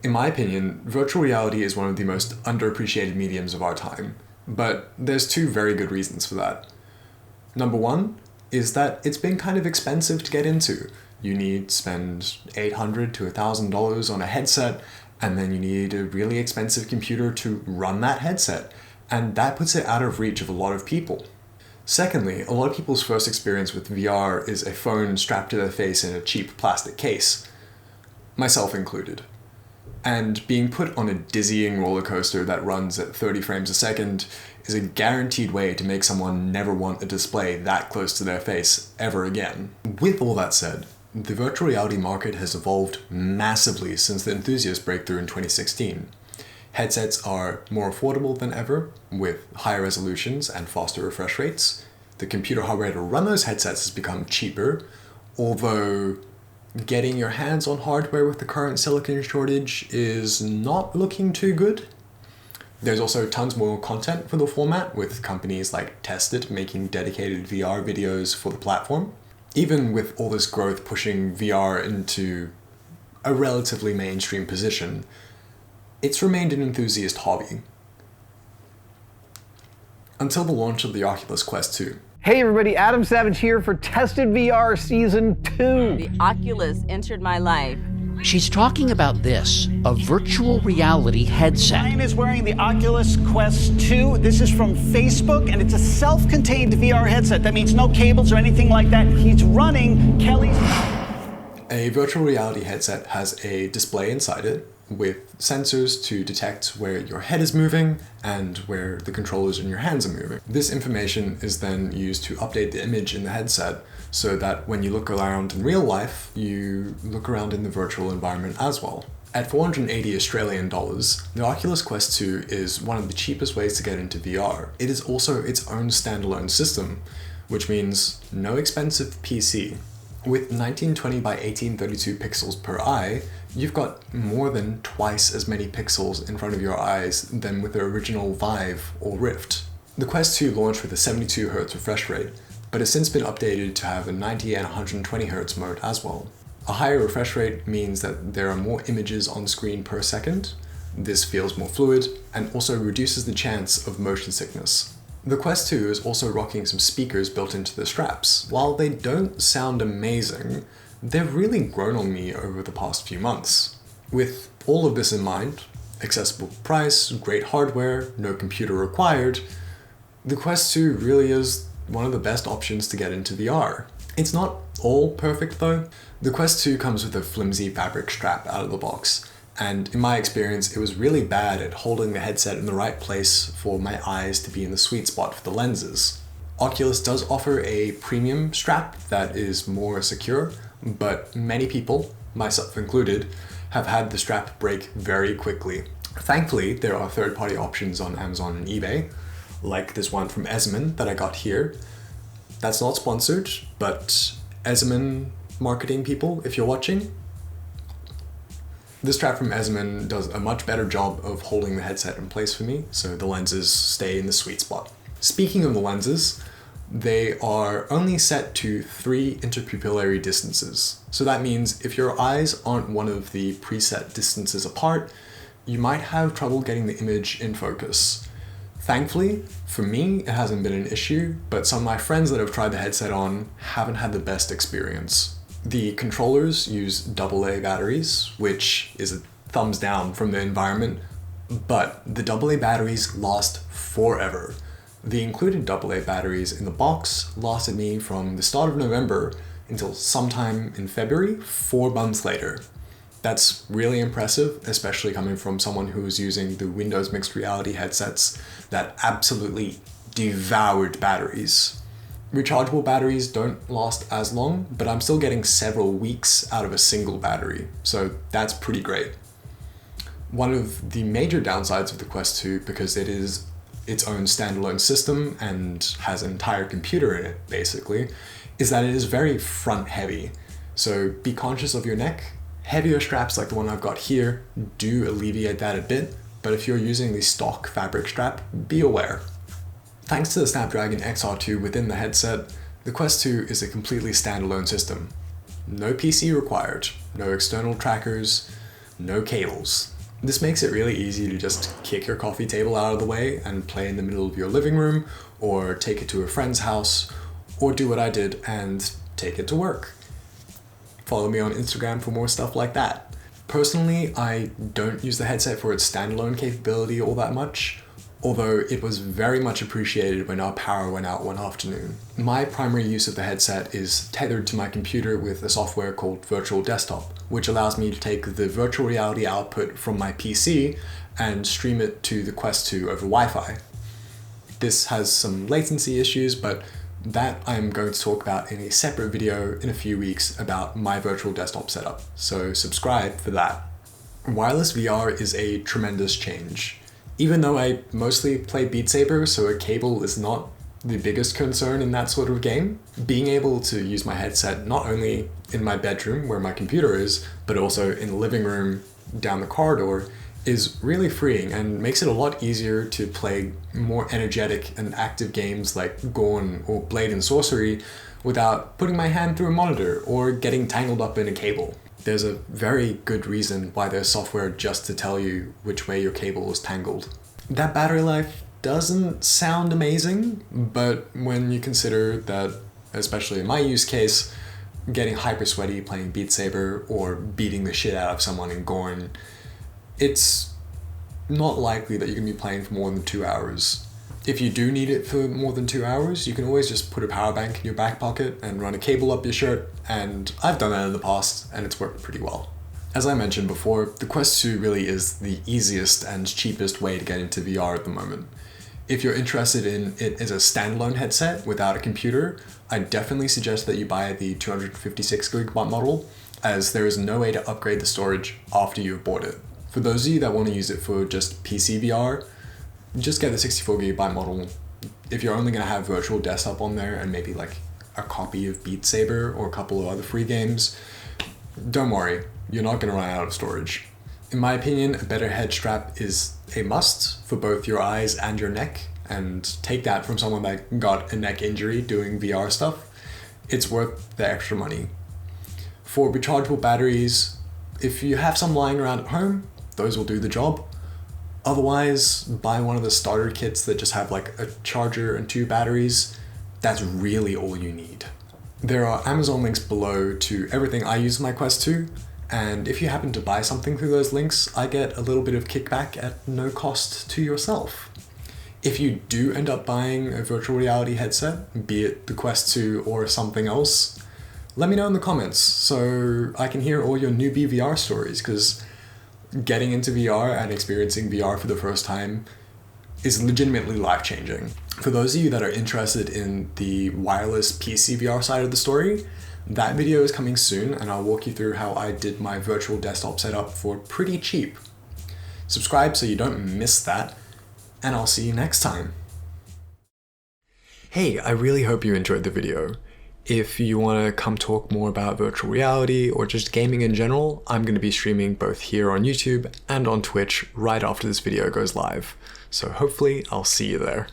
In my opinion, virtual reality is one of the most underappreciated mediums of our time, but there's two very good reasons for that. Number one is that it's been kind of expensive to get into. You need to spend $800 to $1,000 on a headset, and then you need a really expensive computer to run that headset, and that puts it out of reach of a lot of people. Secondly, a lot of people's first experience with VR is a phone strapped to their face in a cheap plastic case, myself included. And being put on a dizzying roller coaster that runs at 30 frames a second is a guaranteed way to make someone never want a display that close to their face ever again. With all that said, the virtual reality market has evolved massively since the enthusiast breakthrough in 2016. Headsets are more affordable than ever, with higher resolutions and faster refresh rates. The computer hardware to run those headsets has become cheaper, although getting your hands on hardware with the current silicon shortage is not looking too good. There's also tons more content for the format, with companies like Tested making dedicated VR videos for the platform. Even with all this growth pushing VR into a relatively mainstream position, it's remained an enthusiast hobby. Until the launch of the Oculus Quest 2. Hey everybody, Adam Savage here for Tested VR Season 2. The Oculus entered my life. She's talking about this, a virtual reality headset. Ryan is wearing the Oculus Quest 2. This is from Facebook, and it's a self-contained VR headset. That means no cables or anything like that. He's running Kelly's... A virtual reality headset has a display inside it with sensors to detect where your head is moving and where the controllers in your hands are moving. This information is then used to update the image in the headset so that when you look around in real life, you look around in the virtual environment as well. At 480 Australian dollars, the Oculus Quest 2 is one of the cheapest ways to get into VR. It is also its own standalone system, which means no expensive PC. With 1920 by 1832 pixels per eye, you've got more than twice as many pixels in front of your eyes than with the original Vive or Rift. The Quest 2 launched with a 72Hz refresh rate, but has since been updated to have a 90 and 120Hz mode as well. A higher refresh rate means that there are more images on screen per second, this feels more fluid, and also reduces the chance of motion sickness. The Quest 2 is also rocking some speakers built into the straps. While they don't sound amazing, they've really grown on me over the past few months. With all of this in mind, accessible price, great hardware, no computer required, the Quest 2 really is one of the best options to get into VR. It's not all perfect though. The Quest 2 comes with a flimsy fabric strap out of the box, and in my experience, it was really bad at holding the headset in the right place for my eyes to be in the sweet spot for the lenses. Oculus does offer a premium strap that is more secure, but many people, myself included, have had the strap break very quickly. Thankfully, there are third-party options on Amazon and eBay, like this one from Esmond that I got here. That's not sponsored, but Esmond marketing people, if you're watching, this strap from Esmond does a much better job of holding the headset in place for me, so the lenses stay in the sweet spot. Speaking of the lenses, they are only set to 3 interpupillary distances. So that means if your eyes aren't one of the preset distances apart, you might have trouble getting the image in focus. Thankfully, for me, it hasn't been an issue, but some of my friends that have tried the headset on haven't had the best experience. The controllers use AA batteries, which is a thumbs down from the environment, but the AA batteries last forever. The included AA batteries in the box lasted me from the start of November until sometime in February, 4 months later. That's really impressive, especially coming from someone who was using the Windows mixed reality headsets that absolutely devoured batteries. Rechargeable batteries don't last as long, but I'm still getting several weeks out of a single battery, so that's pretty great. One of the major downsides of the Quest 2, because it is its own standalone system and has an entire computer in it, basically, is that it is very front heavy. So be conscious of your neck. Heavier straps like the one I've got here do alleviate that a bit, but if you're using the stock fabric strap, be aware. Thanks to the Snapdragon XR2 within the headset, the Quest 2 is a completely standalone system. No PC required, no external trackers, no cables. This makes it really easy to just kick your coffee table out of the way and play in the middle of your living room, or take it to a friend's house, or do what I did and take it to work. Follow me on Instagram for more stuff like that. Personally, I don't use the headset for its standalone capability all that much, although it was very much appreciated when our power went out one afternoon. My primary use of the headset is tethered to my computer with a software called Virtual Desktop, which allows me to take the virtual reality output from my PC and stream it to the Quest 2 over Wi-Fi. This has some latency issues, but that I'm going to talk about in a separate video in a few weeks about my virtual desktop setup, so subscribe for that. Wireless VR is a tremendous change. Even though I mostly play Beat Saber, so a cable is not the biggest concern in that sort of game, being able to use my headset not only in my bedroom where my computer is, but also in the living room down the corridor is really freeing and makes it a lot easier to play more energetic and active games like Gorn or Blade and Sorcery without putting my hand through a monitor or getting tangled up in a cable. There's a very good reason why there's software just to tell you which way your cable is tangled. That battery life doesn't sound amazing, but when you consider that, especially in my use case, getting hyper sweaty playing Beat Saber or beating the shit out of someone in Gorn, it's not likely that you're going to be playing for more than 2 hours. If you do need it for more than 2 hours, you can always just put a power bank in your back pocket and run a cable up your shirt, and I've done that in the past and it's worked pretty well. As I mentioned before, the Quest 2 really is the easiest and cheapest way to get into VR at the moment. If you're interested in it as a standalone headset without a computer, I definitely suggest that you buy the 256GB model, as there is no way to upgrade the storage after you've bought it. For those of you that want to use it for just PC VR, just get the 64GB model. If you're only going to have Virtual Desktop on there and maybe like a copy of Beat Saber or a couple of other free games, don't worry, you're not going to run out of storage. In my opinion, a better head strap is a must for both your eyes and your neck, and take that from someone that got a neck injury doing VR stuff. It's worth the extra money. For rechargeable batteries, if you have some lying around at home, those will do the job. Otherwise, buy one of the starter kits that just have like a charger and 2 batteries. That's really all you need. There are Amazon links below to everything I use in my Quest 2, and if you happen to buy something through those links, I get a little bit of kickback at no cost to yourself. If you do end up buying a virtual reality headset, be it the Quest 2 or something else, let me know in the comments so I can hear all your newbie VR stories, because getting into VR and experiencing VR for the first time is legitimately life-changing. For those of you that are interested in the wireless PC VR side of the story, that video is coming soon, and I'll walk you through how I did my virtual desktop setup for pretty cheap. Subscribe so you don't miss that, and I'll see you next time. Hey, I really hope you enjoyed the video. If you want to come talk more about virtual reality or just gaming in general, I'm going to be streaming both here on YouTube and on Twitch right after this video goes live. So hopefully I'll see you there.